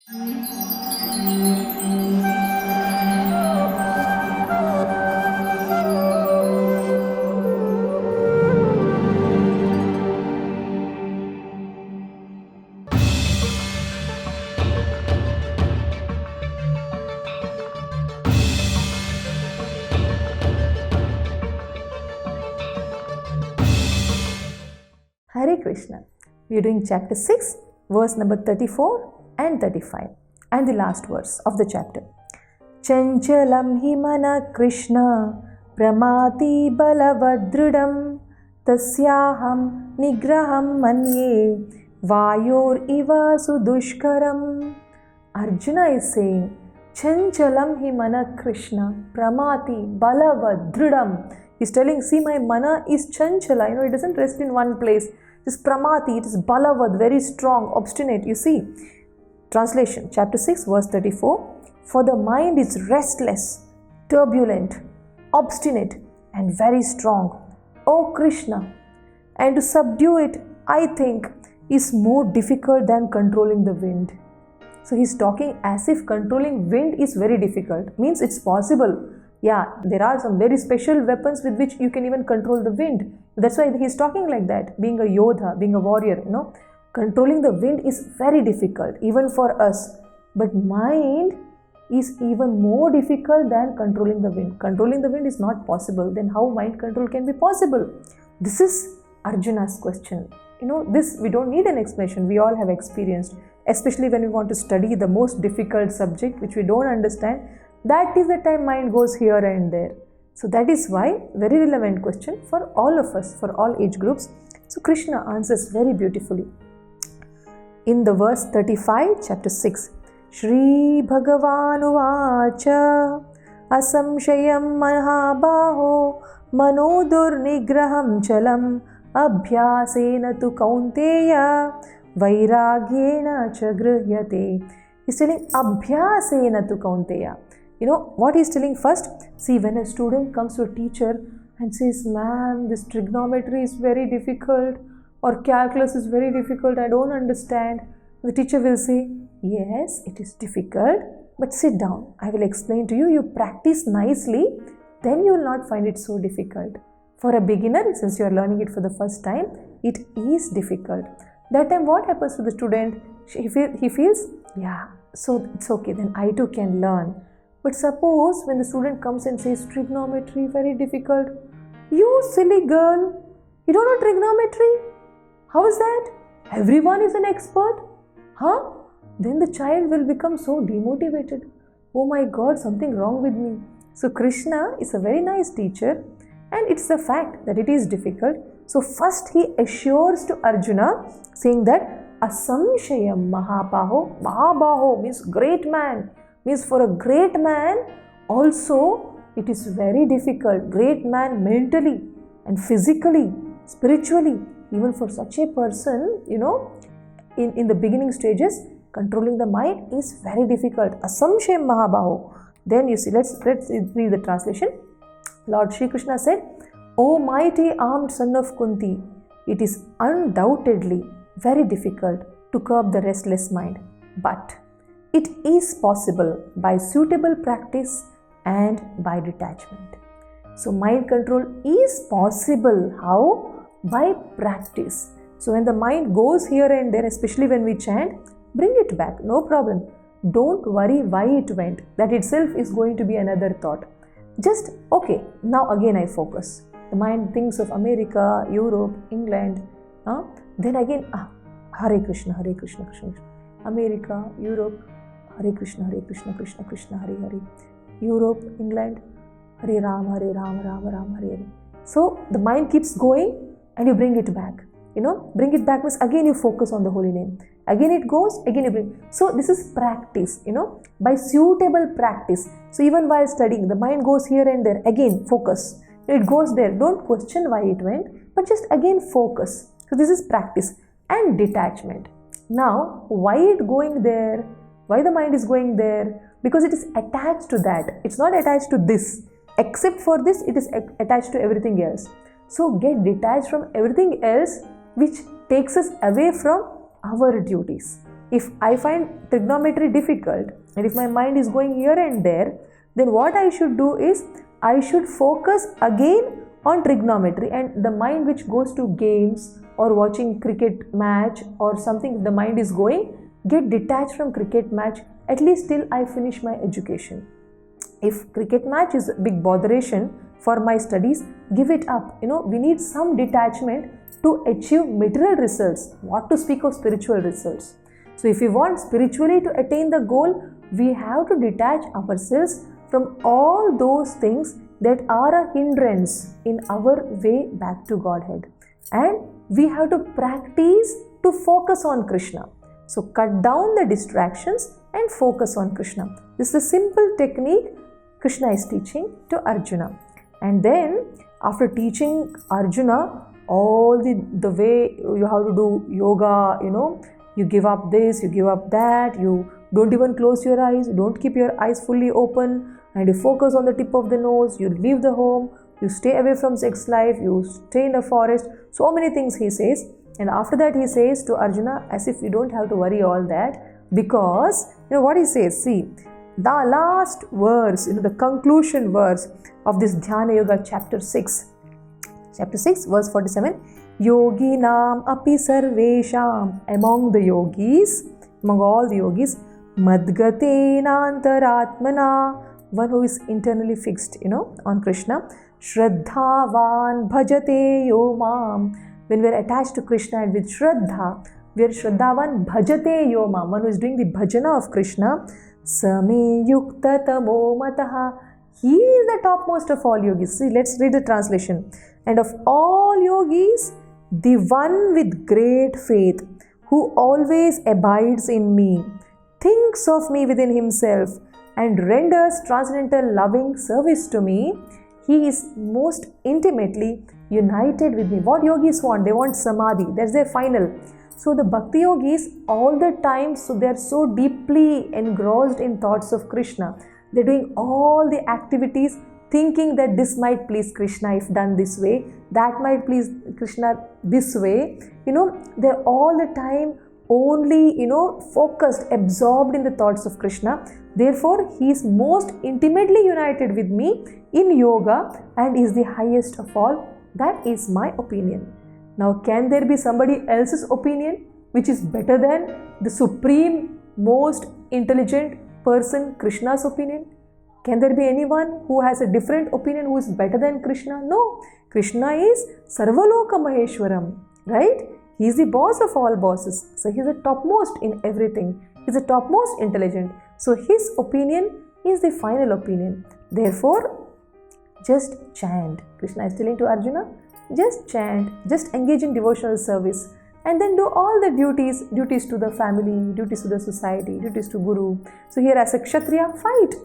Hare Krishna. We are doing chapter 6, verse number 34 and 35, and the last verse of the chapter. Chanchalam hi mana Krishna pramati balavadrudam tasyaham nigraham manye vayor iva sudushkaram. Arjuna is saying, Chanchalam hi mana Krishna pramati balavadrudam. He's telling, see, my mana is chanchala, it doesn't rest in one place. It is pramati, it is balavad, very strong, obstinate. You see, translation, chapter 6, verse 34. For the mind is restless, turbulent, obstinate, and very strong. O Krishna, and to subdue it, I think, is more difficult than controlling the wind. So he's talking as if controlling wind is very difficult. Means it's possible. Yeah, there are some very special weapons with which you can even control the wind. That's why he's talking like that. Being a yodha, being a warrior, controlling the wind is very difficult, even for us. But mind is even more difficult than controlling the wind. Controlling the wind is not possible. Then how mind control can be possible? This is Arjuna's question. This we don't need an explanation. We all have experienced, especially when we want to study the most difficult subject which we don't understand. That is the time mind goes here and there. So that is why very relevant question for all of us, for all age groups. So Krishna answers very beautifully. In the verse 35, chapter 6, Shri Bhagavanu Vacha Asamshayam Mahabaho Manodur Nigraham Chalam Abhyasena tu Kaunteya Vairagyena cha Grihyate. He's telling Abhyasena tu Kaunteya. What he's telling first? See, when a student comes to a teacher and says, ma'am, this trigonometry is very difficult or calculus is very difficult, I don't understand. The teacher will say, yes, it is difficult, but sit down. I will explain to you. You practice nicely, then you will not find it so difficult. For a beginner, since you are learning it for the first time, it is difficult. That time what happens to the student? He feels, yeah, so it's okay, then I too can learn. But suppose when the student comes and says trigonometry very difficult, you silly girl, you don't know trigonometry? How is that? Everyone is an expert? Huh? Then the child will become so demotivated. Oh my God, something wrong with me. So Krishna is a very nice teacher and it's the fact that it is difficult. So first he assures to Arjuna saying that Asamshayam Mahabaho. Mahabaho means great man. Means for a great man also it is very difficult. Great man mentally and physically, spiritually, even for such a person, in the beginning stages, controlling the mind is very difficult. Asamshayam Mahabaho. Then you see, let's read the translation. Lord Shri Krishna said, O mighty armed son of Kunti, it is undoubtedly very difficult to curb the restless mind. But it is possible by suitable practice and by detachment. So mind control is possible. How? By practice. So when the mind goes here and there, especially when we chant, bring it back, no problem. Don't worry why it went. That itself is going to be another thought. Just, okay, now again I focus. The mind thinks of America, Europe, England. Then again, Hare Krishna, Hare Krishna, Krishna Krishna. America, Europe, Hare Krishna, Krishna Krishna, Hare Hare. Europe, England, Hare Ram, Ram Ram, Hare Hare. So the mind keeps going and you bring it back. Bring it back means again you focus on the holy name. Again it goes, again you bring. So this is practice, by suitable practice. So even while studying, the mind goes here and there, again focus. It goes there. Don't question why it went, but just again focus. So this is practice and detachment. Now, why it going there? Why the mind is going there? Because it is attached to that. It's not attached to this. Except for this, it is attached to everything else. So get detached from everything else which takes us away from our duties. If I find trigonometry difficult and if my mind is going here and there, then what I should do is I should focus again on trigonometry, and the mind which goes to games or watching cricket match or something, the mind is going, get detached from cricket match at least till I finish my education. If cricket match is a big botheration for my studies, give it up. We need some detachment to achieve material results, what to speak of spiritual results. So if we want spiritually to attain the goal, we have to detach ourselves from all those things that are a hindrance in our way back to Godhead. And we have to practice to focus on Krishna. So cut down the distractions and focus on Krishna. This is a simple technique Krishna is teaching to Arjuna. And then after teaching Arjuna all the way you have to do yoga, you give up this, you give up that, you don't even close your eyes, you don't keep your eyes fully open, and you focus on the tip of the nose, you leave the home, you stay away from sex life, you stay in the forest, so many things he says. And after that he says to Arjuna, as if you don't have to worry all that, because what he says, see, the last verse, the conclusion verse of this Dhyana Yoga chapter 6 verse 47, Yoginam api sarvesham, among the yogis, among all the yogis, madgatena antaratmana, one who is internally fixed, on Krishna, shraddhavan bhajate yomam, when we are attached to Krishna and with shraddha, we are shraddhavan bhajate yomam, one who is doing the bhajana of Krishna, same yukta tamo mataha, he is the topmost of all yogis. See, let's read the translation. And of all yogis, the one with great faith, who always abides in me, thinks of me within himself, and renders transcendental loving service to me, he is most intimately united with me. What yogis want? They want samadhi. That's their final. So the bhakti yogis all the time, so they are so deeply engrossed in thoughts of Krishna. They're doing all the activities thinking that this might please Krishna if done this way, that might please Krishna this way. They're all the time only, focused, absorbed in the thoughts of Krishna. Therefore, he is most intimately united with me in yoga and is the highest of all. That is my opinion. Now, can there be somebody else's opinion which is better than the supreme, most intelligent person, Krishna's opinion? Can there be anyone who has a different opinion who is better than Krishna? No. Krishna is Sarvaloka Maheshwaram, right? He is the boss of all bosses. So he is the topmost in everything. He is the topmost intelligent. So his opinion is the final opinion. Therefore, just chant. Krishna is telling to Arjuna, just chant, just engage in devotional service, and then do all the duties to the family, duties to the society, duties to Guru. So here as a Kshatriya, fight.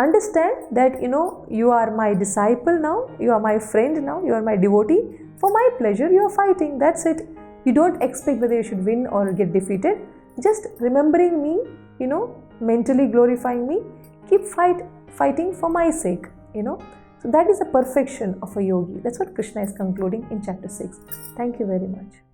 Understand that, you are my disciple now, you are my friend now, you are my devotee. For my pleasure, you are fighting. That's it. You don't expect whether you should win or get defeated. Just remembering me, mentally glorifying me. Keep fighting for my sake, So that is the perfection of a yogi. That's what Krishna is concluding in chapter 6. Thank you very much.